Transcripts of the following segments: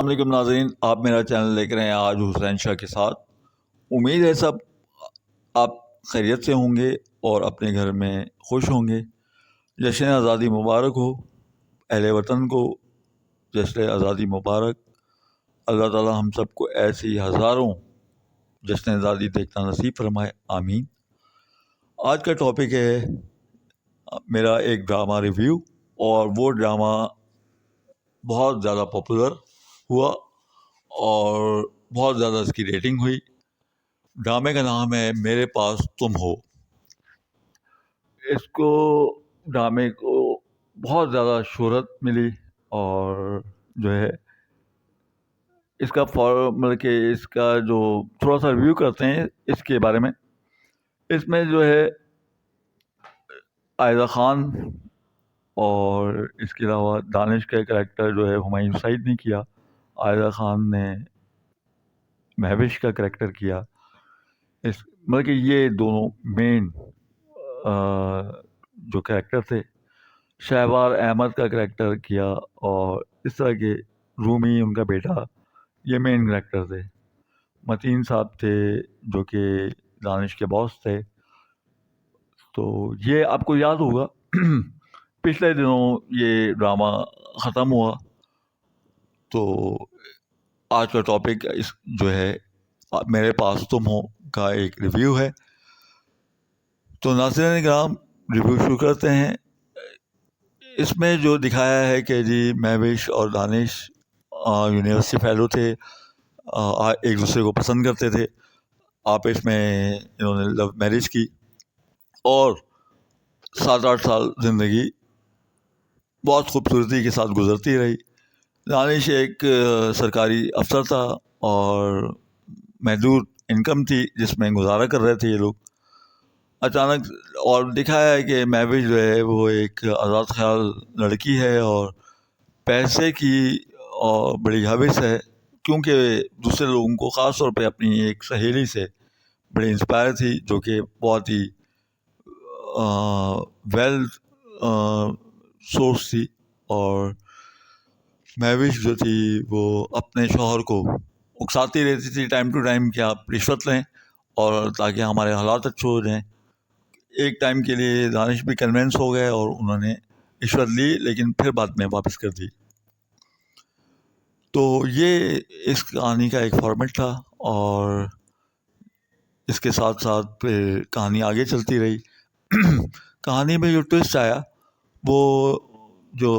السلام علیکم ناظرین، آپ میرا چینل دیکھ رہے ہیں آج حسین شاہ کے ساتھ۔ امید ہے سب آپ خیریت سے ہوں گے اور اپنے گھر میں خوش ہوں گے۔ جشن آزادی مبارک ہو اہل وطن کو، جشن آزادی مبارک۔ اللہ تعالی ہم سب کو ایسی ہزاروں جشن آزادی دیکھنا نصیب فرمائے، آمین۔ آج کا ٹاپک ہے میرا ایک ڈرامہ ریویو، اور وہ ڈرامہ بہت زیادہ پاپولر ہوا اور بہت زیادہ اس کی ریٹنگ ہوئی۔ ڈرامے کا نام ہے میرے پاس تم ہو۔ ڈرامے کو بہت زیادہ شہرت ملی، اور جو ہے اس کا مطلب کہ اس کا جو تھوڑا سا ریویو کرتے ہیں اس کے بارے میں۔ اس میں جو ہے عائدہ خان اور اس کے علاوہ دانش کا کریکٹر جو ہے ہمایوں سعید نے کیا، عائدہ خان نے مہوش کا کریکٹر کیا۔ مطلب کہ یہ دونوں مین جو کریکٹر تھے۔ شہبار احمد کا کریکٹر کیا، اور اس طرح کے رومی ان کا بیٹا، یہ مین کریکٹر تھے۔ متین صاحب تھے جو کہ دانش کے باس تھے۔ تو یہ آپ کو یاد ہوگا پچھلے دنوں یہ ڈرامہ ختم ہوا۔ تو آج کا ٹاپک جو ہے میرے پاس تم ہو کا ایک ریویو ہے۔ تو ناظرین کرام، ریویو شروع کرتے ہیں۔ اس میں جو دکھایا ہے کہ جی مہوش اور دانش یونیورسٹی فیلو تھے، ایک دوسرے کو پسند کرتے تھے۔ آپس میں انہوں نے لو میرج کی اور 7-8 سال زندگی بہت خوبصورتی کے ساتھ گزرتی رہی۔ دانش ایک سرکاری افسر تھا اور محدود انکم تھی جس میں گزارا کر رہے تھے یہ لوگ۔ اچانک اور دکھایا ہے کہ مہوش جو ہے وہ ایک آزاد خیال لڑکی ہے اور پیسے کی اور بڑی حوث ہے، کیونکہ دوسرے لوگوں کو خاص طور پہ اپنی ایک سہیلی سے بڑی انسپائر تھی جو کہ بہت ہی ویل سورس تھی۔ اور مہوش جو تھی وہ اپنے شوہر کو اکساتی رہتی تھی ٹائم ٹو ٹائم کہ آپ رشوت لیں اور تاکہ ہمارے حالات اچھے ہو جائیں۔ ایک ٹائم کے لیے دانش بھی کنونس ہو گئے اور انہوں نے رشوت لی، لیکن پھر بعد میں واپس کر دی۔ تو یہ اس کہانی کا ایک فارمیٹ تھا، اور اس کے ساتھ ساتھ کہانی آگے چلتی رہی۔ کہانی میں جو ٹوسٹ آیا وہ جو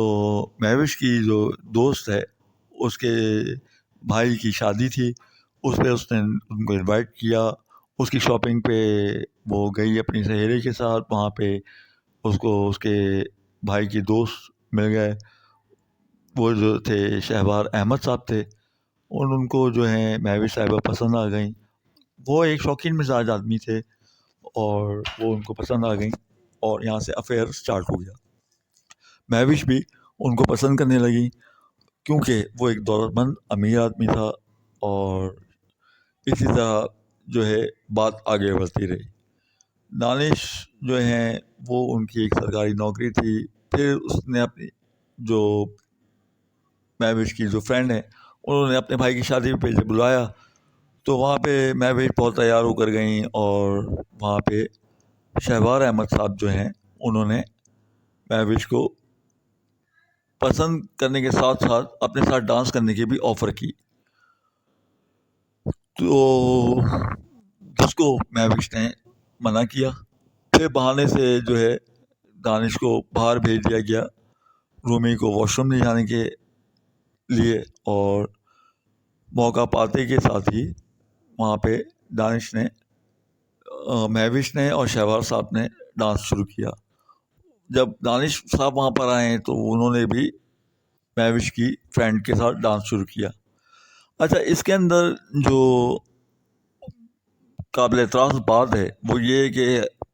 مہوش کی جو دوست ہے اس کے بھائی کی شادی تھی، اس پہ اس نے ان کو انوائٹ کیا۔ اس کی شاپنگ پہ وہ گئی اپنی سہیلی کے ساتھ، وہاں پہ اس کو اس کے بھائی کی دوست مل گئے، وہ جو تھے شہبار احمد صاحب تھے۔ ان کو جو ہے مہوش صاحبہ پسند آ گئیں۔ وہ ایک شوقین مزاج آدمی تھے اور وہ ان کو پسند آ گئیں، اور یہاں سے افیئر سٹارٹ ہو گیا۔ مہوش بھی ان کو پسند کرنے لگی کیونکہ وہ ایک دولت مند امیر آدمی تھا، اور اسی طرح جو ہے بات آگے بڑھتی رہی۔ دانش جو ہیں وہ ان کی ایک سرکاری نوکری تھی۔ پھر اس نے اپنی جو مہوش کی جو فرینڈ ہیں انہوں نے اپنے بھائی کی شادی پہ بلایا، تو وہاں پہ مہوش بہت تیار ہو کر گئیں، اور وہاں پہ شہبار احمد صاحب جو ہیں انہوں نے مہوش کو پسند کرنے کے ساتھ ساتھ اپنے ساتھ ڈانس کرنے کی بھی آفر کی، تو جس کو مہوش نے منع کیا۔ پھر بہانے سے جو ہے دانش کو باہر بھیج دیا گیا رومی کو واش روم لے جانے کے لیے، اور موقع پاتے کے ساتھ ہی وہاں پہ دانش نے مہوش نے اور شہبار صاحب نے ڈانس شروع کیا۔ جب دانش صاحب وہاں پر آئے تو انہوں نے بھی مہوش کی فرینڈ کے ساتھ ڈانس شروع کیا۔ اچھا، اس کے اندر جو قابل اعتراض بات ہے وہ یہ کہ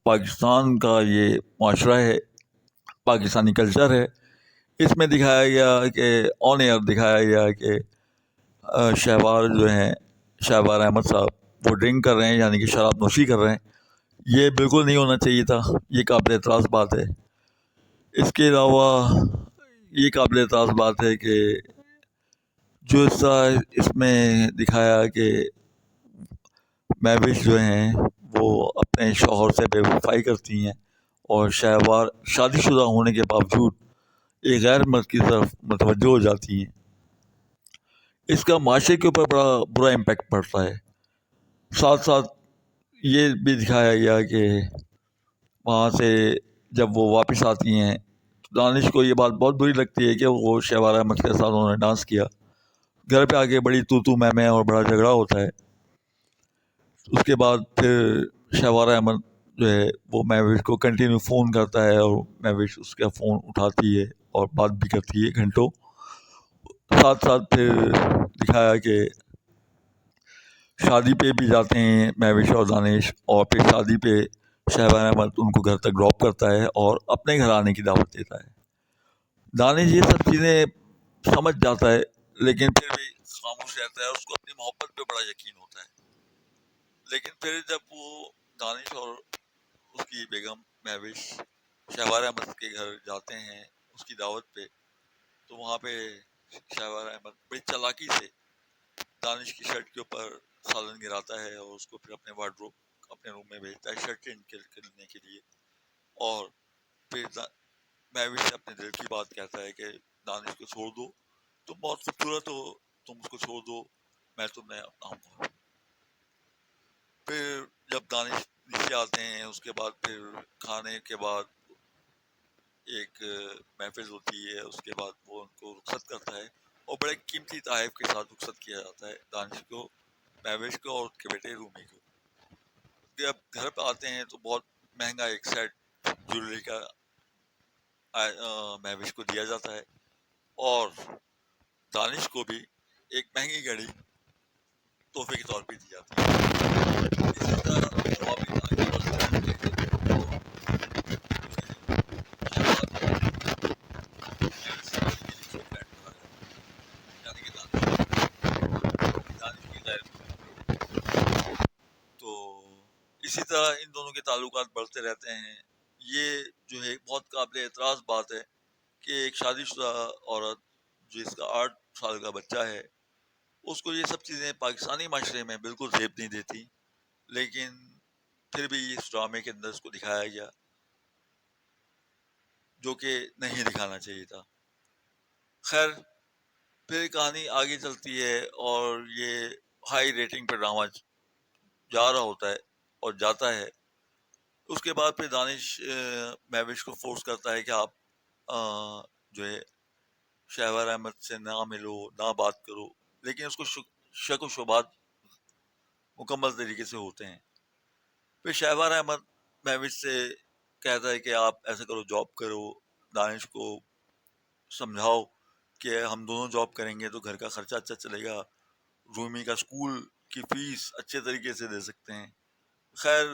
پاکستان کا یہ معاشرہ ہے، پاکستانی کلچر ہے۔ اس میں دکھایا گیا کہ آن ایئر دکھایا گیا کہ شہبار جو ہیں شہبار احمد صاحب وہ ڈرنک کر رہے ہیں، یعنی کہ شراب نوشی کر رہے ہیں۔ یہ بالکل نہیں ہونا چاہیے تھا، یہ قابل اعتراض بات ہے۔ اس کے علاوہ یہ قابل اعتراض بات ہے کہ جو حصہ اس میں دکھایا کہ مہوش جو ہیں وہ اپنے شوہر سے بے وفائی کرتی ہیں اور شہوار شادی شدہ ہونے کے باوجود ایک غیر مرد کی طرف متوجہ ہو جاتی ہیں، اس کا معاشرے کے اوپر بڑا برا امپیکٹ پڑتا ہے۔ ساتھ ساتھ یہ بھی دکھایا گیا کہ وہاں سے جب وہ واپس آتی ہیں تو دانش کو یہ بات بہت بری لگتی ہے کہ وہ شہوار احمد کے ساتھ انہوں نے ڈانس کیا۔ گھر پہ آ کے بڑی تو میں اور بڑا جھگڑا ہوتا ہے۔ اس کے بعد پھر شہوار احمد جو ہے وہ مہوش کو کنٹینیو فون کرتا ہے اور مہوش اس کا فون اٹھاتی ہے اور بات بھی کرتی ہے گھنٹوں۔ ساتھ ساتھ پھر دکھایا کہ شادی پہ بھی جاتے ہیں مہوش اور دانش، اور پھر شادی پہ شہوار احمد ان کو گھر تک ڈراپ کرتا ہے اور اپنے گھر آنے کی دعوت دیتا ہے۔ دانش یہ سب چیزیں سمجھ جاتا ہے لیکن پھر بھی خاموش رہتا ہے، اس کو اپنی محبت پہ بڑا یقین ہوتا ہے۔ لیکن پھر جب وہ دانش اور اس کی بیگم مہوش شہوار احمد کے گھر جاتے ہیں اس کی دعوت پہ، تو وہاں پہ شہوار احمد بڑی چالاکی سے دانش کی شرٹ کے اوپر سالن گراتا ہے اور اس کو پھر اپنے وارڈروب اپنے روم میں بھیجتا ہے شرٹ چینج کرنے کے لیے، اور پھر مہوش سے اپنے دل کی بات کہتا ہے کہ دانش کو چھوڑ دو، تم بہت خوبصورت ہو، تم اس کو چھوڑ دو، میں تمہیں اپناؤں گا۔ پھر جب دانش نیچے آتے ہیں اس کے بعد پھر کھانے کے بعد ایک محفل ہوتی ہے، اس کے بعد وہ ان کو رخصت کرتا ہے اور بڑے قیمتی تحائف کے ساتھ رخصت کیا جاتا ہے دانش کو، مہوش کو اور اس کے بیٹے رومی کو۔ جب گھر پہ آتے ہیں تو بہت مہنگا ایک سیٹ جویلری کا مہوش کو دیا جاتا ہے اور دانش کو بھی ایک مہنگی گھڑی تحفے کے طور پہ دی جاتی ہے۔ اسی طرح معاملے آگے بڑھتے رہتے ہیں اور تو اسی طرح ان دونوں کے تعلقات بڑھتے رہتے ہیں۔ یہ جو ہے بہت قابل اعتراض بات ہے کہ ایک شادی شدہ عورت جس کا 8 سال کا بچہ ہے، اس کو یہ سب چیزیں پاکستانی معاشرے میں بالکل زیب نہیں دیتی، لیکن پھر بھی اس ڈرامے کے اندر اس کو دکھایا گیا جو کہ نہیں دکھانا چاہیے تھا۔ خیر، پھر کہانی آگے چلتی ہے اور یہ ہائی ریٹنگ پہ ڈرامہ جا رہا ہوتا ہے اور جاتا ہے۔ اس کے بعد پھر دانش مہوش کو فورس کرتا ہے کہ آپ جو ہے شہوار احمد سے نہ ملو، نہ بات کرو، لیکن اس کو شک و شبہات مکمل طریقے سے ہوتے ہیں۔ پھر شہوار احمد مہوش سے کہتا ہے کہ آپ ایسا کرو، جاب کرو، دانش کو سمجھاؤ کہ ہم دونوں جاب کریں گے تو گھر کا خرچہ اچھا چلے گا، رومی کا اسکول کی فیس اچھے طریقے سے دے سکتے ہیں۔ خیر،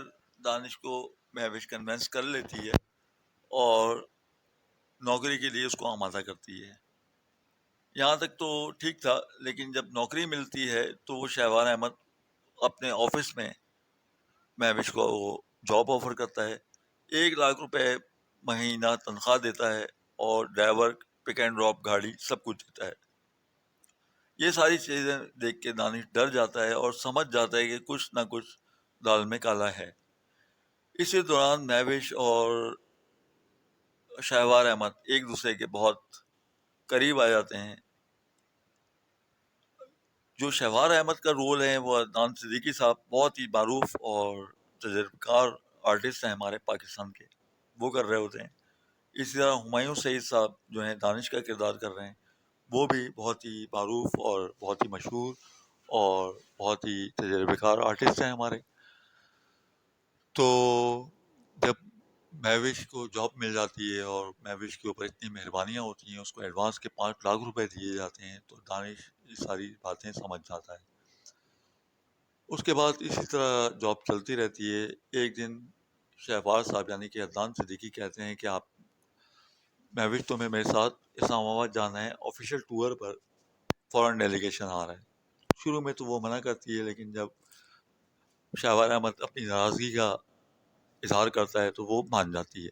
دانش کو مہوش کنونس کر لیتی ہے اور نوکری کے لیے اس کو آمادہ کرتی ہے۔ یہاں تک تو ٹھیک تھا، لیکن جب نوکری ملتی ہے تو وہ شہوار احمد اپنے آفس میں مہوش کو جاب آفر کرتا ہے، 1 لاکھ روپے مہینہ تنخواہ دیتا ہے اور ڈرائیور، پک اینڈ ڈراپ گاڑی، سب کچھ دیتا ہے۔ یہ ساری چیزیں دیکھ کے دانش ڈر جاتا ہے اور سمجھ جاتا ہے کہ کچھ نہ کچھ دال میں کالا ہے۔ اسی دوران مہوش اور شہوار احمد ایک دوسرے کے بہت قریب آ جاتے ہیں۔ جو شہوار احمد کا رول ہے وہ عدنان صدیقی صاحب بہت ہی معروف اور تجربہ کار آرٹسٹ ہیں ہمارے پاکستان کے، وہ کر رہے ہوتے ہیں۔ اسی طرح ہمایوں سعید صاحب جو ہیں دانش کا کردار کر رہے ہیں، وہ بھی بہت ہی معروف اور بہت ہی مشہور اور بہت ہی تجربہ کار آرٹسٹ ہیں ہمارے۔ تو جب مہوش کو جاب مل جاتی ہے اور مہوش کے اوپر اتنی مہربانیاں ہوتی ہیں، اس کو ایڈوانس کے 5 لاکھ روپے دیے جاتے ہیں، تو دانش یہ ساری باتیں سمجھ جاتا ہے۔ اس کے بعد اسی طرح جاب چلتی رہتی ہے۔ ایک دن شہباز صاحب یعنی کہ عدنان صدیقی کہتے ہیں کہ آپ مہوش تمہیں میرے ساتھ اسلام آباد جانا ہے آفیشیل ٹور پر، فورن ڈیلیگیشن آ رہا ہے۔ شروع میں تو وہ منع کرتی ہے، لیکن جب شہوار احمد اپنی ناراضگی کا اظہار کرتا ہے تو وہ مان جاتی ہے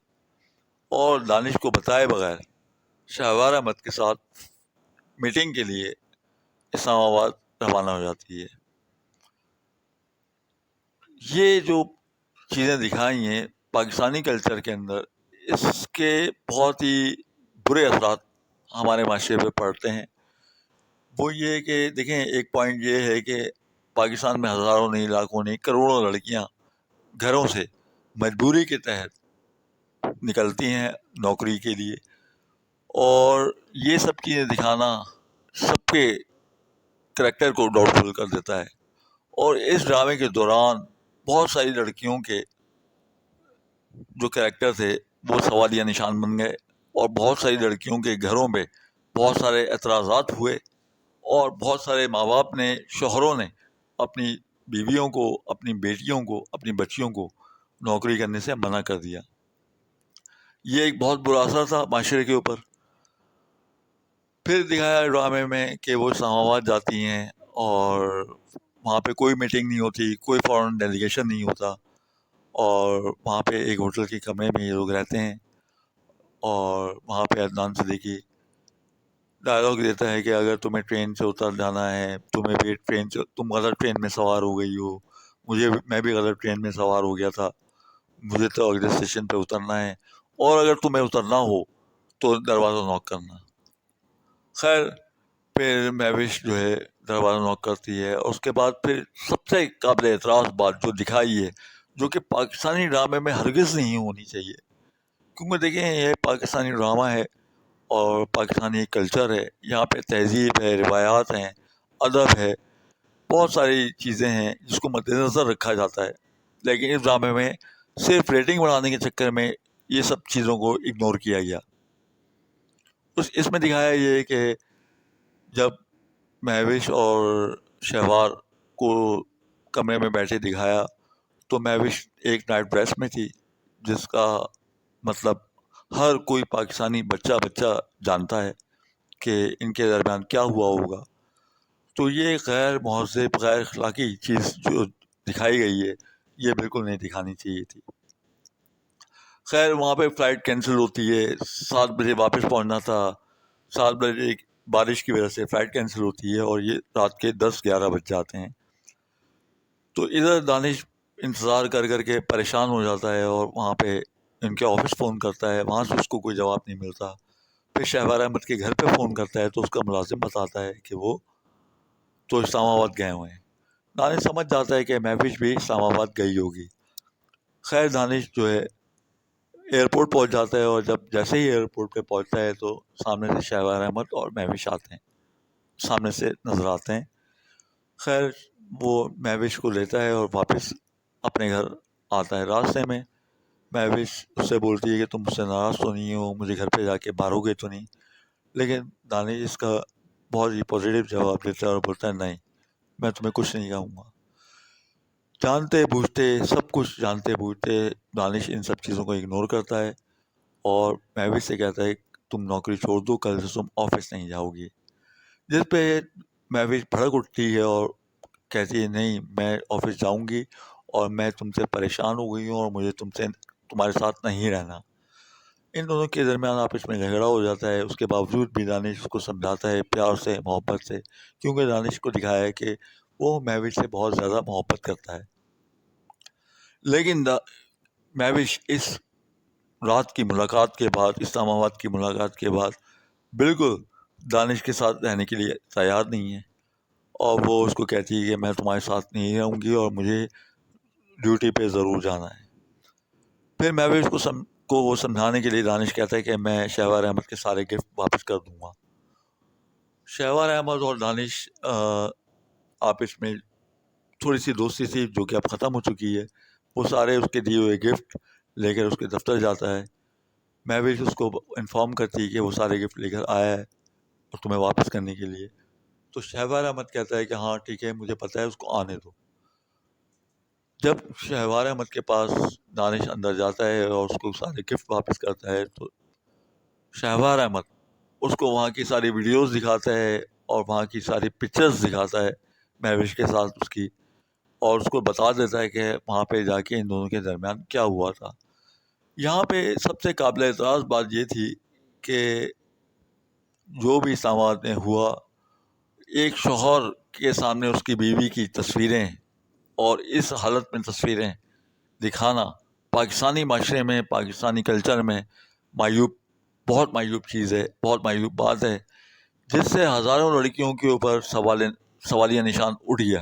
اور دانش کو بتائے بغیر شہوار احمد کے ساتھ میٹنگ کے لیے اسلام آباد روانہ ہو جاتی ہے۔ یہ جو چیزیں دکھائی ہیں پاکستانی کلچر کے اندر، اس کے بہت ہی برے اثرات ہمارے معاشرے پہ پڑتے ہیں۔ وہ یہ کہ دیکھیں، ایک پوائنٹ یہ ہے کہ پاکستان میں ہزاروں نہیں، لاکھوں نہیں، کروڑوں لڑکیاں گھروں سے مجبوری کے تحت نکلتی ہیں نوکری کے لیے، اور یہ سب چیزیں دکھانا سب کے کریکٹر کو ڈاؤٹ فل کر دیتا ہے۔ اور اس ڈرامے کے دوران بہت ساری لڑکیوں کے جو کریکٹر تھے وہ سوالیہ نشان بن گئے، اور بہت ساری لڑکیوں کے گھروں پہ بہت سارے اعتراضات ہوئے، اور بہت سارے ماں باپ نے، شوہروں نے اپنی بیویوں کو، اپنی بیٹیوں کو، اپنی بچیوں کو نوکری کرنے سے منع کر دیا۔ یہ ایک بہت برا اثر تھا معاشرے کے اوپر۔ پھر دکھایا ڈرامے میں کہ وہ اسلام آباد جاتی ہیں، اور وہاں پہ کوئی میٹنگ نہیں ہوتی، کوئی فورن ڈیلیگیشن نہیں ہوتا، اور وہاں پہ ایک ہوٹل کے کمرے میں یہ لوگ رہتے ہیں، اور وہاں پہ عدنان صدیقی ڈائلاگ دیتا ہے کہ اگر تمہیں ٹرین سے اتر جانا ہے، تمہیں بھی ٹرین سے، تم غلط ٹرین میں سوار ہو گئی ہو، میں بھی غلط ٹرین میں سوار ہو گیا تھا، مجھے تو اگلے اسٹیشن پہ اترنا ہے، اور اگر تمہیں اترنا ہو تو دروازہ نوک کرنا۔ خیر، پھر مہوش جو ہے دروازہ نوک کرتی ہے، اور اس کے بعد پھر سب سے قابل اعتراض بات جو دکھائی ہے، جو کہ پاکستانی ڈرامے میں ہرگز نہیں ہونی چاہیے، کیونکہ دیکھیں یہ پاکستانی ڈرامہ ہے اور پاکستانی کلچر ہے، یہاں پہ تہذیب ہے، روایات ہیں، ادب ہے، بہت ساری چیزیں ہیں جس کو مد نظر رکھا جاتا ہے، لیکن اس ڈرامے میں صرف ریٹنگ بڑھانے کے چکر میں یہ سب چیزوں کو اگنور کیا گیا۔ اس میں دکھایا یہ کہ جب مہوش اور شہوار کو کمرے میں بیٹھے دکھایا تو مہوش ایک نائٹ ڈریس میں تھی، جس کا مطلب ہر کوئی پاکستانی بچہ جانتا ہے کہ ان کے درمیان کیا ہوا ہوگا۔ تو یہ غیر مہذب، غیر اخلاقی چیز جو دکھائی گئی ہے، یہ بالکل نہیں دکھانی چاہیے تھی۔ خیر، وہاں پہ فلائٹ کینسل ہوتی ہے، 7 بجے واپس پہنچنا تھا، 7 بجے بارش کی وجہ سے فلائٹ کینسل ہوتی ہے، اور یہ رات کے 10-11 بج جاتے ہیں۔ تو ادھر دانش انتظار کر کر کے پریشان ہو جاتا ہے، اور وہاں پہ ان کے آفس فون کرتا ہے، وہاں سے اس کو کوئی جواب نہیں ملتا۔ پھر شہبار احمد کے گھر پہ فون کرتا ہے تو اس کا ملازم بتاتا ہے کہ وہ تو اسلام آباد گئے ہوئے ہیں۔ دانش سمجھ جاتا ہے کہ مہوش بھی اسلام آباد گئی ہوگی۔ خیر، دانش جو ہے ایئرپورٹ پہنچ جاتا ہے، اور جیسے ہی ایئرپورٹ پہ پہنچتا ہے تو سامنے سے شہبار احمد اور مہوش آتے ہیں، سامنے سے نظر آتے ہیں۔ خیر، وہ مہوش کو لیتا ہے اور واپس اپنے گھر آتا ہے۔ راستے میں مہوش اس سے بولتی ہے کہ تم مجھ سے ناراض تو نہیں ہو، مجھے گھر پہ جا کے مارو گے تو نہیں؟ لیکن دانش اس کا بہت ہی پازیٹیو جواب دیتا ہے اور بولتا ہے نہیں، میں تمہیں کچھ نہیں کہوں گا۔ جانتے بوجھتے، سب کچھ جانتے بوجھتے دانش ان سب چیزوں کو اگنور کرتا ہے، اور مہوش سے کہتا ہے تم نوکری چھوڑ دو، کل سے تم آفس نہیں جاؤ گی۔ جس پہ مہوش بھڑک اٹھتی ہے اور کہتی ہے نہیں، میں آفس جاؤں گی، اور میں تم سے پریشان ہو گئی ہوں، اور مجھے تمہارے ساتھ نہیں رہنا۔ ان دونوں کے درمیان آپس میں جھگڑا ہو جاتا ہے۔ اس کے باوجود بھی دانش اس کو سمجھاتا ہے پیار سے، محبت سے، کیونکہ دانش کو دکھایا ہے کہ وہ مہوش سے بہت زیادہ محبت کرتا ہے۔ لیکن مہوش اس رات کی ملاقات کے بعد، اسلام آباد کی ملاقات کے بعد بالکل دانش کے ساتھ رہنے کے لیے تیار نہیں ہے، اور وہ اس کو کہتی ہے کہ میں تمہارے ساتھ نہیں رہوں گی، اور مجھے ڈیوٹی پہ ضرور جانا ہے۔ پھر مہوش کو وہ سمجھانے کے لیے دانش کہتا ہے کہ میں شہبار احمد کے سارے گفٹ واپس کر دوں گا۔ شہبار احمد اور دانش آپس میں تھوڑی سی دوستی تھی جو کہ اب ختم ہو چکی ہے۔ وہ سارے اس کے دیے ہوئے گفٹ لے کر اس کے دفتر جاتا ہے۔ مہوش اس کو انفارم کرتی ہے کہ وہ سارے گفٹ لے کر آیا ہے اور تمہیں واپس کرنے کے لیے۔ تو شہبار احمد کہتا ہے کہ ہاں ٹھیک ہے، مجھے پتہ ہے، اس کو آنے دو۔ جب شہبار احمد کے پاس دانش اندر جاتا ہے اور اس کو سارے گفٹ واپس کرتا ہے، تو شہبار احمد اس کو وہاں کی ساری ویڈیوز دکھاتا ہے اور وہاں کی ساری پکچرز دکھاتا ہے مہوش کے ساتھ اس کی، اور اس کو بتا دیتا ہے کہ وہاں پہ جا کے ان دونوں کے درمیان کیا ہوا تھا۔ یہاں پہ سب سے قابل اعتراض بات یہ تھی کہ جو بھی اسلام آباد میں ہوا، ایک شوہر کے سامنے اس کی بیوی کی تصویریں اور اس حالت میں تصویریں دکھانا پاکستانی معاشرے میں، پاکستانی کلچر میں معیوب، بہت معیوب چیز ہے، بہت معیوب بات ہے، جس سے ہزاروں لڑکیوں کے اوپر سوالیہ نشان اٹھ گیا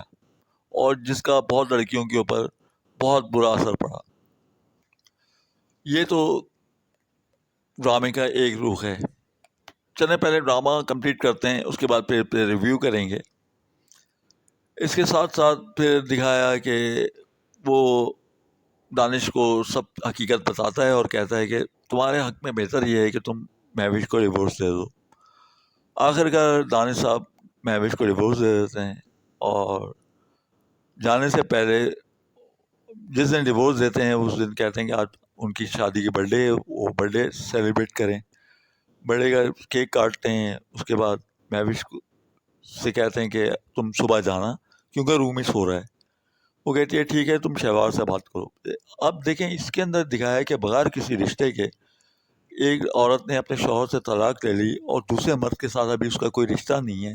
اور جس کا بہت لڑکیوں کے اوپر بہت برا اثر پڑا۔ یہ تو ڈرامے کا ایک رخ ہے۔ چلیں پہلے ڈرامہ کمپلیٹ کرتے ہیں، اس کے بعد پھر ریویو کریں گے۔ اس کے ساتھ ساتھ پھر دکھایا کہ وہ دانش کو سب حقیقت بتاتا ہے اور کہتا ہے کہ تمہارے حق میں بہتر یہ ہے کہ تم مہوش کو ڈیورس دے دو۔ آخر کار دانش صاحب مہوش کو ڈیورس دے دیتے ہیں اور جانے سے پہلے جس دن ڈیورس دیتے ہیں اس دن کہتے ہیں کہ آج ان کی شادی کی برتھ ڈے ہے، وہ برتھ ڈے سیلیبریٹ کریں۔ برتھ ڈے کا کیک کاٹتے ہیں، اس کے بعد مہوش سے کہتے ہیں کہ تم صبح جانا کیونکہ روم ہی سو رہا ہے۔ وہ کہتی ہے ٹھیک ہے، تم شہوار سے بات کرو۔ اب دیکھیں اس کے اندر دکھایا ہے کہ بغیر کسی رشتے کے ایک عورت نے اپنے شوہر سے طلاق لے لی اور دوسرے مرد کے ساتھ ابھی اس کا کوئی رشتہ نہیں ہے،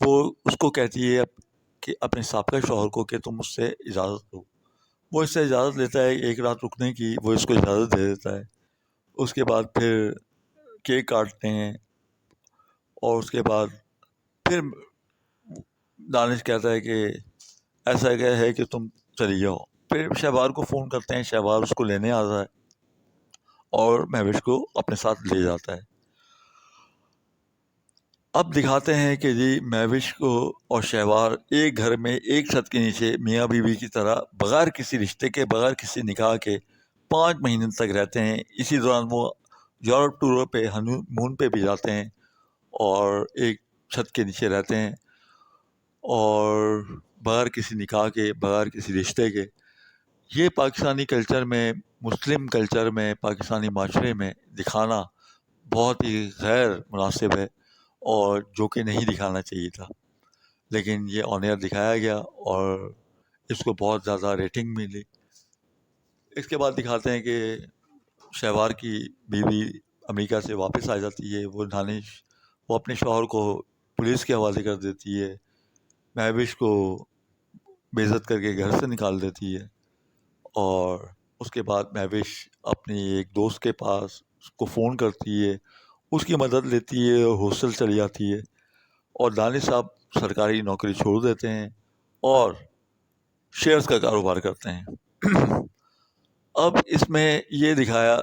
وہ اس کو کہتی ہے کہ اپنے سابقہ شوہر کو کہ تم مجھ سے اجازت دو۔ وہ اس سے اجازت لیتا ہے ایک رات رکنے کی، وہ اس کو اجازت دے دیتا ہے۔ اس کے بعد پھر کیک کاٹتے ہیں اور اس کے بعد پھر دانش کہتا ہے کہ ایسا کیا ہے کہ تم چلی جاؤ۔ پھر شہوار کو فون کرتے ہیں، شہوار اس کو لینے آتا ہے اور مہوش کو اپنے ساتھ لے جاتا ہے۔ اب دکھاتے ہیں کہ جی مہوش کو اور شہوار ایک گھر میں ایک چھت کے نیچے میاں بیوی کی طرح بغیر کسی رشتے کے، بغیر کسی نکاح کے 5 مہینے تک رہتے ہیں۔ اسی دوران وہ یورپ ٹور پہ، ہنی مون پہ بھی جاتے ہیں اور ایک چھت کے نیچے رہتے ہیں اور بغیر کسی نکاح کے، بغیر کسی رشتے کے۔ یہ پاکستانی کلچر میں، مسلم کلچر میں، پاکستانی معاشرے میں دکھانا بہت ہی غیر مناسب ہے اور جو کہ نہیں دکھانا چاہیے تھا، لیکن یہ آن ایئر دکھایا گیا اور اس کو بہت زیادہ ریٹنگ ملی۔ اس کے بعد دکھاتے ہیں کہ شہوار کی بیوی امریکہ سے واپس آ جاتی ہے، وہ دانش وہ اپنے شوہر کو پولیس کے حوالے کر دیتی ہے، مہوش کو بے عزت کر کے گھر سے نکال دیتی ہے اور اس کے بعد مہوش اپنی ایک دوست کے پاس اس کو فون کرتی ہے، اس کی مدد لیتی ہے اور ہاسٹل چلی جاتی ہے اور دانش صاحب سرکاری نوکری چھوڑ دیتے ہیں اور شیئرز کا کاروبار کرتے ہیں۔ اب اس میں یہ دکھایا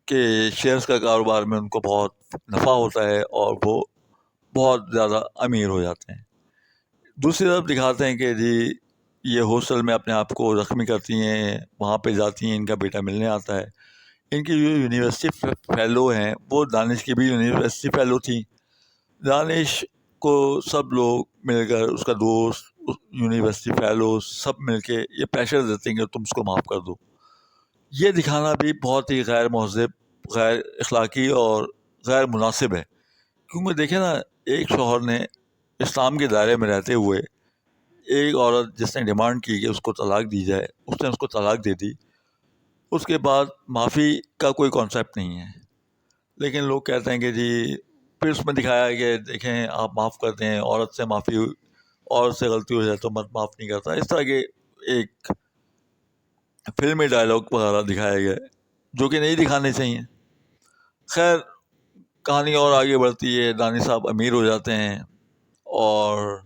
کہ شیئرز کا کاروبار میں ان کو بہت نفع ہوتا ہے اور وہ بہت زیادہ امیر ہو جاتے ہیں۔ دوسری طرف دکھاتے ہیں کہ جی یہ ہاسٹل میں اپنے آپ کو زخمی کرتی ہیں، وہاں پہ جاتی ہیں، ان کا بیٹا ملنے آتا ہے۔ ان کی جو یونیورسٹی فیلو ہیں وہ دانش کی بھی یونیورسٹی فیلو تھیں۔ دانش کو سب لوگ مل کر، اس کا دوست، یونیورسٹی فیلو، سب مل کے یہ پریشر دیتے ہیں کہ تم اس کو معاف کر دو۔ یہ دکھانا بھی بہت ہی غیر مہذب، غیر اخلاقی اور غیر مناسب ہے، کیونکہ دیکھیں نا، ایک شوہر نے اسلام کے دائرے میں رہتے ہوئے ایک عورت جس نے ڈیمانڈ کی کہ اس کو طلاق دی جائے، اس نے اس کو طلاق دے دی۔ اس کے بعد معافی کا کوئی کانسیپٹ نہیں ہے، لیکن لوگ کہتے ہیں کہ جی پھر اس میں دکھایا ہے کہ دیکھیں آپ معاف کر دیں، عورت سے معافی، عورت سے غلطی ہو جائے تو مرد معاف نہیں کرتا۔ اس طرح کے ایک فلمی ڈائلاگ وغیرہ دکھایا گیا ہے جو کہ نہیں دکھانے چاہیے۔ خیر کہانی اور آگے بڑھتی ہے، دانش صاحب امیر ہو جاتے ہیں اور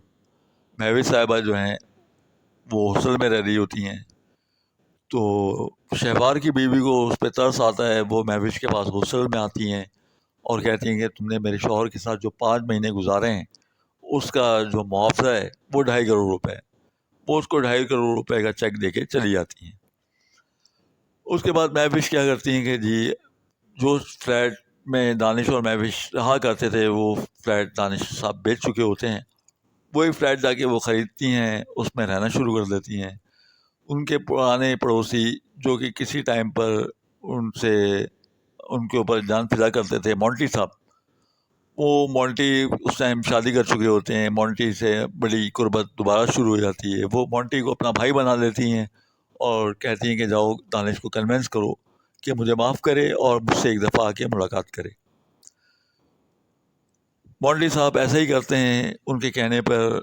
مہوش صاحبہ جو ہیں وہ ہاسٹل میں رہ رہی ہوتی ہیں، تو شہوار کی بیوی کو اس پہ ترس آتا ہے، وہ مہوش کے پاس ہاسٹل میں آتی ہیں اور کہتی ہیں کہ تم نے میرے شوہر کے ساتھ جو 5 مہینے گزارے ہیں اس کا جو معاوضہ ہے وہ 2.5 کروڑ روپے ہے۔ وہ اس کو 2.5 کروڑ روپے کا چیک دے کے چلی جاتی ہیں۔ اس کے بعد مہوش کیا کرتی ہیں کہ جی جو فلیٹ میں دانش اور مہوش رہا کرتے تھے وہ فلیٹ دانش صاحب بیچ چکے ہوتے ہیں، وہی فلیٹ جا کے وہ خریدتی ہیں، اس میں رہنا شروع کر دیتی ہیں۔ ان کے پرانے پڑوسی جو کہ کسی ٹائم پر ان کے اوپر جان فضا کرتے تھے، مونٹی صاحب، وہ مونٹی اس ٹائم شادی کر چکے ہوتے ہیں، مونٹی سے بڑی قربت دوبارہ شروع ہو جاتی ہے۔ وہ مونٹی کو اپنا بھائی بنا لیتی ہیں اور کہتی ہیں کہ جاؤ دانش کو کنونس کرو کہ مجھے معاف کرے اور مجھ سے ایک دفعہ آ کے ملاقات کرے۔ مونٹی صاحب ایسا ہی کرتے ہیں، ان کے کہنے پر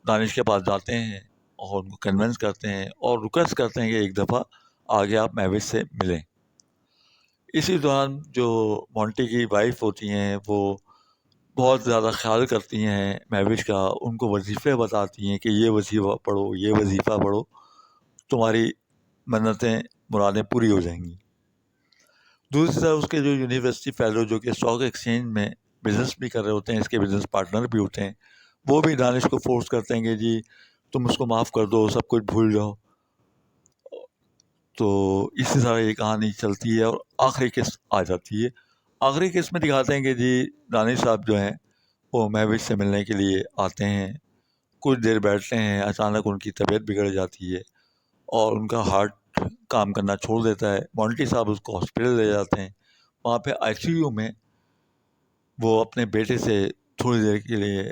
دانش کے پاس جاتے ہیں اور ان کو کنونس کرتے ہیں اور ریکویسٹ کرتے ہیں کہ ایک دفعہ آگے آپ مہوش سے ملیں۔ اسی دوران جو مونٹی کی وائف ہوتی ہیں وہ بہت زیادہ خیال کرتی ہیں مہوش کا، ان کو وظیفے بتاتی ہیں کہ یہ وظیفہ پڑھو، یہ وظیفہ پڑھو، تمہاری منتیں مرادیں پوری ہو جائیں گی۔ دوسری طرف اس کے جو یونیورسٹی فیلو جو کہ اسٹاک ایکسچینج میں بزنس بھی کر رہے ہوتے ہیں، اس کے بزنس پارٹنر بھی ہوتے ہیں، وہ بھی دانش کو فورس کرتے ہیں کہ جی تم اس کو معاف کر دو، سب کچھ بھول جاؤ۔ تو اسی طرح یہ کہانی چلتی ہے اور آخری قسط آ جاتی ہے۔ آخری قسط میں دکھاتے ہیں کہ جی دانش صاحب جو ہیں وہ مہوش سے ملنے کے لیے آتے ہیں، کچھ دیر بیٹھتے ہیں، اچانک ان کی طبیعت بگڑ جاتی ہے اور ان کا ہارٹ کام کرنا چھوڑ دیتا ہے۔ مونٹی صاحب اس کو ہاسپٹل لے جاتے ہیں، وہاں پہ آئی سی یو میں وہ اپنے بیٹے سے تھوڑی دیر کے لیے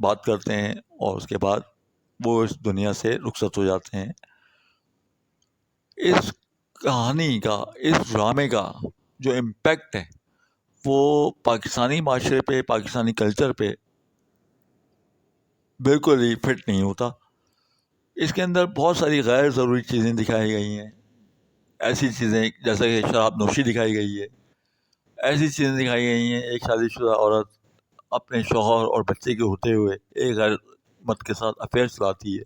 بات کرتے ہیں اور اس کے بعد وہ اس دنیا سے رخصت ہو جاتے ہیں۔ اس کہانی کا، اس ڈرامے کا جو امپیکٹ ہے وہ پاکستانی معاشرے پہ، پاکستانی کلچر پہ بالکل ہی فٹ نہیں ہوتا۔ اس کے اندر بہت ساری غیر ضروری چیزیں دکھائی گئی ہیں، ایسی چیزیں جیسے کہ شراب نوشی دکھائی گئی ہے، ایسی چیزیں دکھائی گئی ہیں ایک شادی شدہ عورت اپنے شوہر اور بچے کے ہوتے ہوئے ایک غیر مرد کے ساتھ افیئر چلاتی ہے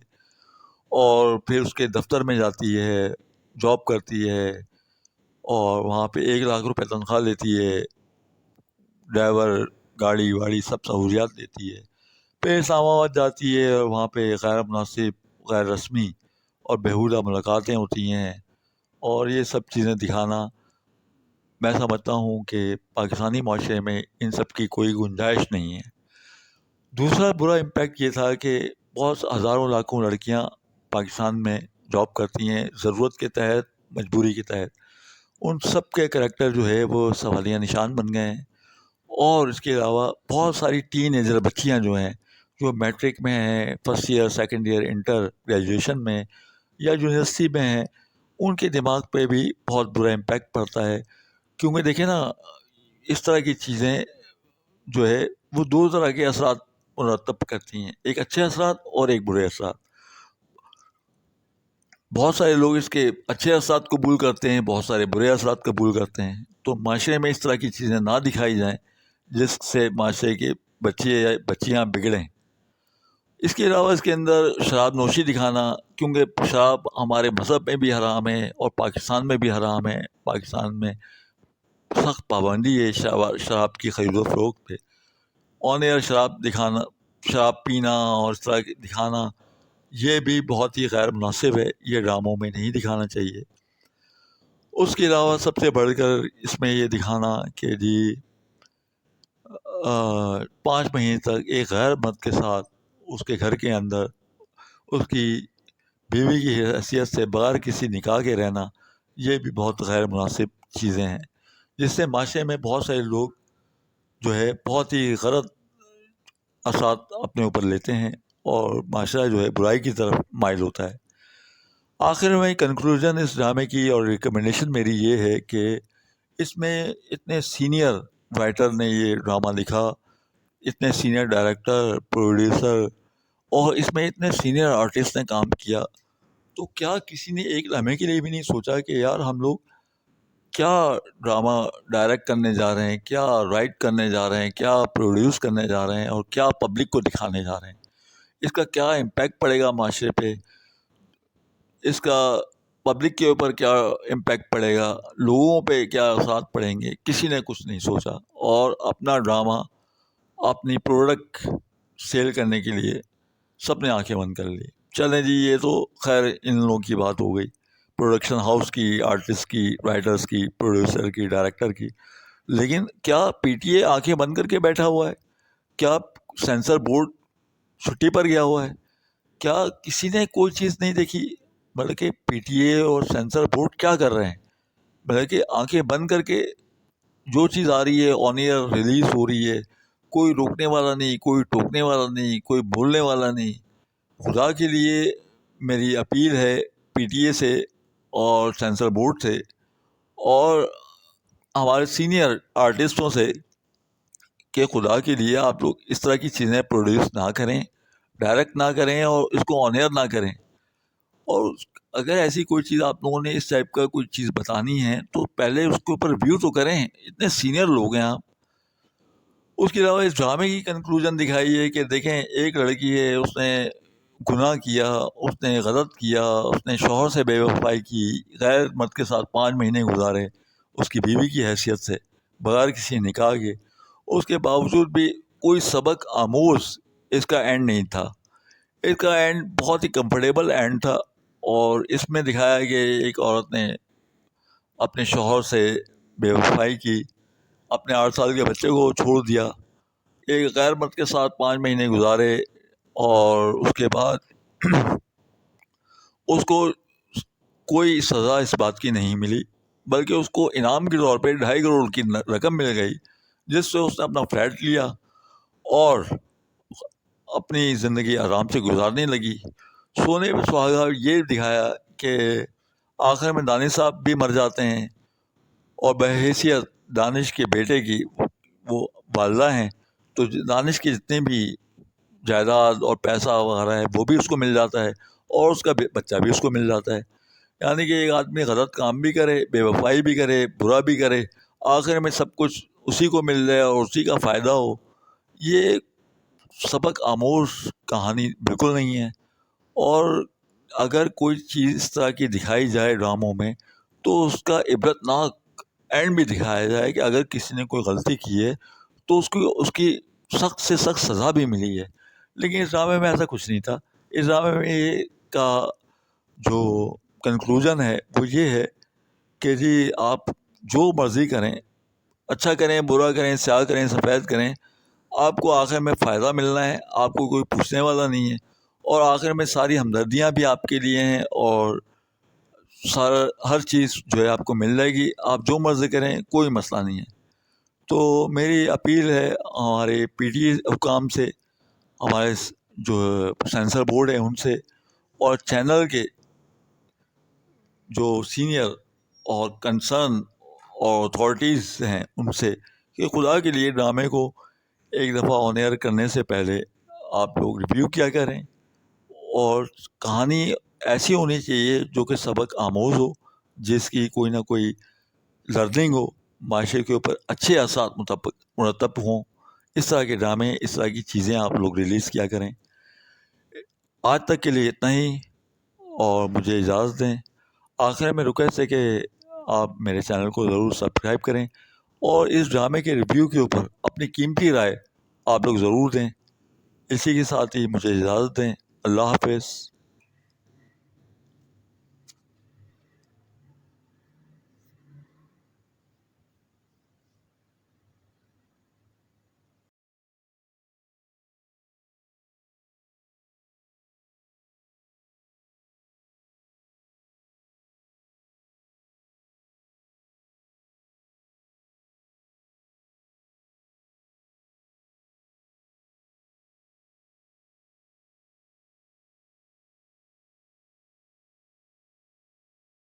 اور پھر اس کے دفتر میں جاتی ہے، جاب کرتی ہے اور وہاں پہ 1 لاکھ روپے تنخواہ لیتی ہے، ڈرائیور، گاڑی واڑی سب سہولیات دیتی ہے۔ پھر اسلام آباد جاتی ہے اور وہاں پہ غیر مناسب، غیر رسمی اور بیہودہ ملاقاتیں ہوتی ہیں، اور یہ سب چیزیں دکھانا میں سمجھتا ہوں کہ پاکستانی معاشرے میں ان سب کی کوئی گنجائش نہیں ہے۔ دوسرا برا امپیکٹ یہ تھا کہ بہت ہزاروں لاکھوں لڑکیاں پاکستان میں جاب کرتی ہیں ضرورت کے تحت، مجبوری کے تحت، ان سب کے کریکٹر جو ہے وہ سوالیہ نشان بن گئے ہیں۔ اور اس کے علاوہ بہت ساری ٹین ایجر بچیاں جو ہیں، جو میٹرک میں ہیں، first year, second year, inter, graduation میں یا یونیورسٹی میں ہیں، ان کے دماغ پہ بھی بہت برا امپیکٹ پڑتا ہے۔ کیونکہ دیکھیں نا، اس طرح کی چیزیں جو ہے وہ دو طرح کے اثرات مرتب کرتی ہیں، ایک اچھے اثرات اور ایک برے اثرات۔ بہت سارے لوگ اس کے اچھے اثرات قبول کرتے ہیں، بہت سارے برے اثرات قبول کرتے ہیں۔ تو معاشرے میں اس طرح کی چیزیں نہ دکھائی جائیں جس سے معاشرے کے بچے یا بچیاں بگڑیں۔ اس کے علاوہ اس کے اندر شراب نوشی دکھانا، کیونکہ شراب ہمارے مذہب میں بھی حرام ہے اور پاکستان میں بھی حرام ہے۔ پاکستان میں سخت پابندی ہے شراب کی خرید و فروخت پہ۔ آن ایئر شراب دکھانا، شراب پینا اور اس طرح دکھانا، یہ بھی بہت ہی غیر مناسب ہے، یہ ڈراموں میں نہیں دکھانا چاہیے۔ اس کے علاوہ سب سے بڑھ کر اس میں یہ دکھانا کہ جی 5 مہینے تک ایک غیر مرد کے ساتھ اس کے گھر کے اندر اس کی بیوی کی حیثیت سے بغیر کسی نکاح کے رہنا، یہ بھی بہت غیر مناسب چیزیں ہیں، جس سے معاشرے میں بہت سارے لوگ جو ہے بہت ہی غلط اثرات اپنے اوپر لیتے ہیں اور معاشرہ جو ہے برائی کی طرف مائل ہوتا ہے۔ آخر میں کنکلوژن اس ڈرامے کی اور ریکمنڈیشن میری یہ ہے کہ اس میں اتنے سینئر رائٹر نے یہ ڈرامہ لکھا، اتنے سینئر ڈائریکٹر، پروڈیوسر، اور اس میں اتنے سینئر آرٹسٹ نے کام کیا، تو کیا کسی نے ایک لمحے کے لیے بھی نہیں سوچا کہ یار ہم لوگ کیا ڈرامہ ڈائریکٹ کرنے جا رہے ہیں، کیا رائٹ کرنے جا رہے ہیں، کیا پروڈیوس کرنے جا رہے ہیں اور کیا پبلک کو دکھانے جا رہے ہیں؟ اس کا کیا امپیکٹ پڑے گا معاشرے پہ، اس کا پبلک کے اوپر کیا امپیکٹ پڑے گا، لوگوں پہ کیا اثرات پڑیں گے؟ کسی نے کچھ نہیں سوچا اور اپنا ڈرامہ، اپنی پروڈکٹ سیل کرنے کے لیے سب نے آنکھیں بند کر لی۔ چلیں جی، یہ تو خیر ان لوگوں کی بات ہو گئی، پروڈکشن ہاؤس کی، آرٹسٹ کی، رائٹرز کی، پروڈیوسر کی، ڈائریکٹر کی۔ لیکن کیا پی ٹی اے آنکھیں بند کر کے بیٹھا ہوا ہے؟ کیا سینسر بورڈ چھٹی پر گیا ہوا ہے؟ کیا کسی نے کوئی چیز نہیں دیکھی؟ بلکہ پی ٹی اے اور سینسر بورڈ کیا کر رہے ہیں؟ بلکہ آنکھیں بند کر کے جو چیز آ رہی ہے آن ایئر ریلیز ہو رہی ہے، کوئی روکنے والا نہیں، کوئی ٹوکنے والا نہیں، کوئی بولنے والا نہیں۔ خدا کے لیے میری اپیل ہے پی ٹی اے سے اور سینسر بورڈ سے اور ہمارے سینئر آرٹسٹوں سے کہ خدا کے لیے آپ لوگ اس طرح کی چیزیں پروڈیوس نہ کریں، ڈائریکٹ نہ کریں اور اس کو آن ایئر نہ کریں. اور اگر ایسی کوئی چیز آپ لوگوں نے اس ٹائپ کا کوئی چیز بتانی ہے تو پہلے اس کے اوپر ریویو تو کریں. اتنے سینئر لوگ ہیں آپ. اس کے علاوہ اس ڈرامے کی کنکلوژن دکھائی ہے کہ دیکھیں ایک لڑکی ہے، اس نے گناہ کیا، اس نے غلط کیا، اس نے شوہر سے بے وفائی کی، غیر مرد کے ساتھ 5 مہینے گزارے اس کی بیوی کی حیثیت سے بغیر کسی نکاح کے. اس کے باوجود بھی کوئی سبق آموز اس کا اینڈ نہیں تھا. اس کا اینڈ بہت ہی کمفرٹیبل اینڈ تھا. اور اس میں دکھایا کہ ایک عورت نے اپنے شوہر سے بے وفائی کی، اپنے 8 سال کے بچے کو چھوڑ دیا، ایک غیر مرد کے ساتھ 5 مہینے گزارے، اور اس کے بعد اس کو کوئی سزا اس بات کی نہیں ملی، بلکہ اس کو انعام کے طور پہ 2.5 کروڑ کی رقم مل گئی، جس سے اس نے اپنا فلیٹ لیا اور اپنی زندگی آرام سے گزارنے لگی. سونے پہ سہاگا یہ دکھایا کہ آخر میں دانش صاحب بھی مر جاتے ہیں، اور بحیثیت دانش کے بیٹے کی وہ والدہ ہیں، تو دانش کی جتنے بھی جائیداد اور پیسہ وغیرہ ہے وہ بھی اس کو مل جاتا ہے، اور اس کا بچہ بھی اس کو مل جاتا ہے. یعنی کہ ایک آدمی غلط کام بھی کرے، بے وفائی بھی کرے، برا بھی کرے، آخر میں سب کچھ اسی کو مل جائے اور اسی کا فائدہ ہو. یہ سبق آموز کہانی بالکل نہیں ہے. اور اگر کوئی چیز اس طرح کی دکھائی جائے ڈراموں میں تو اس کا عبرت ناک اینڈ بھی دکھایا جائے کہ اگر کسی نے کوئی غلطی کی ہے تو اس کی سخت سے سخت سزا بھی ملی ہے. لیکن اس ڈرامے میں ایسا کچھ نہیں تھا. اس ڈرامے میں یہ کا جو کنکلوژن ہے وہ یہ ہے کہ جی آپ جو مرضی کریں، اچھا کریں، برا کریں، سیاہ کریں، سفید کریں، آپ کو آخر میں فائدہ ملنا ہے، آپ کو کوئی پوچھنے والا نہیں ہے، اور آخر میں ساری ہمدردیاں بھی آپ کے لیے ہیں، اور ہر چیز جو ہے آپ کو مل جائے گی. آپ جو مرضی کریں، کوئی مسئلہ نہیں ہے. تو میری اپیل ہے ہمارے پی ٹی حکام سے، ہمارے جو سینسر بورڈ ہے ان سے، اور چینل کے جو سینئر اور کنسرن اور اتھارٹیز ہیں ان سے، کہ خدا کے لیے ڈرامے کو ایک دفعہ آن ایئر کرنے سے پہلے آپ لوگ ریویو کیا کریں، اور کہانی ایسی ہونی چاہیے جو کہ سبق آموز ہو، جس کی کوئی نہ کوئی لرننگ ہو، معاشرے کے اوپر اچھے اثرات مرتب ہوں. اس طرح کے ڈرامے، اس طرح کی چیزیں آپ لوگ ریلیز کیا کریں. آج تک کے لیے اتنا ہی، اور مجھے اجازت دیں. آخر میں ریکویسٹ ہے کہ آپ میرے چینل کو ضرور سبسکرائب کریں، اور اس ڈرامے کے ریویو کے اوپر اپنی قیمتی رائے آپ لوگ ضرور دیں. اسی کے ساتھ ہی مجھے اجازت دیں. اللہ حافظ.